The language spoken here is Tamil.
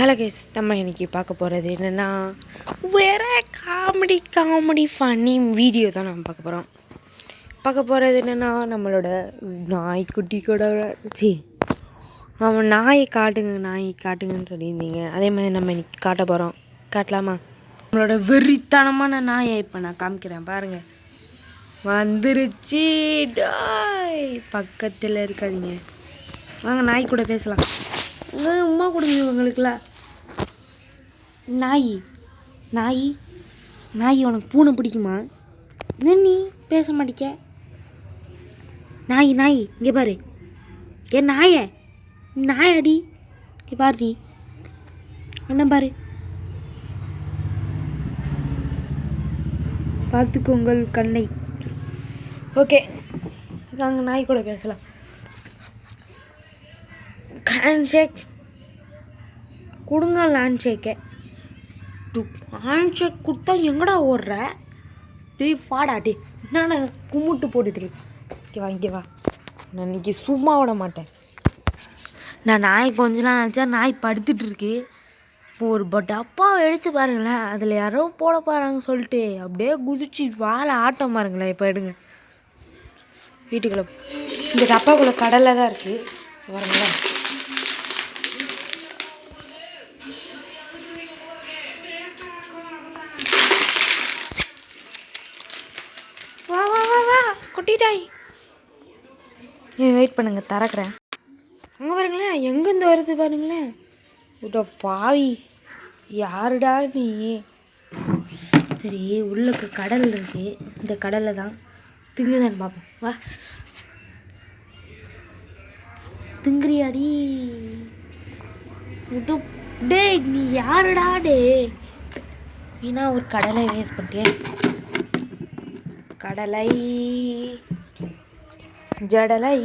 ஹலோ கைஸ், நம்ம இன்றைக்கி பார்க்க போகிறது என்னென்னா வேறு காமெடி ஃபன்னி வீடியோ தான் நம்ம பார்க்க போகிறது என்னென்னா நம்மளோட நாய்க்குட்டி கூட நம்ம நாயை காட்டுங்கன்னு சொல்லியிருந்தீங்க. அதே மாதிரி நம்ம இன்றைக்கி காட்டலாமா? நம்மளோட வெறித்தனமான நாயை இப்போ நான் காமிக்கிறேன் பாருங்கள். வந்துருச்சு டாய். பக்கத்தில் இருக்காதீங்க, வாங்க நாய் கூட பேசலாம். உமா கொடுங்க இவங்களுக்குலாம். நாய் உனக்கு பூனை பிடிக்குமா? நீ பேச மாட்டிக்க. நாய் இங்கே பாரு. ஏன் நாயடி இங்கே பாரு. என்ன பாரு, பார்த்துக்கோங்கள் கண்ணை. ஓகே, நாங்கள் நாய் கூட பேசலாம். ஹேண்ட்ஷேக் கொடுங்க. ஹேண்ட்ஷேக் கொடுத்தா எங்கடா ஓடுற? பாடா என்னடா கும்பிட்டு போட்டுட்டு இங்கே வா. நான் இன்றைக்கி சும்மா விட மாட்டேன். நான் நாய் கொஞ்ச நாள் நினச்சா நாய் படுத்துட்டு இருக்கு. இப்போ ஒரு டப்பாவை எடுத்து பாருங்களேன், அதில் யாரோ போட போகிறாங்க சொல்லிட்டு அப்படியே குதிச்சு வாழை ஆட்டம் பாருங்களேன். இப்போ எடுங்க வீட்டுக்குள்ளே. இந்த டப்பாக்குள்ளே கடலை தான் இருக்குது பாருங்களேன். வா கொட்டிட்டாய். வெயிட் பண்ணுங்க, திறக்கிறேன். அங்கே பாருங்களேன், எங்கேருந்து வருது பாருங்களேன். விட பாவி, யாருடா நீ? சரி, உள்ளுக்கு கடல் இருக்கு. இந்த கடலில் தான் திங்குதான்னு பார்ப்போம். வா, திங்குறியாடி? டே நீ யாருடா? ஏன்னா ஒரு கடலை வேஸ்ட் பண்ணிட்டேன். கடலை ஜடலை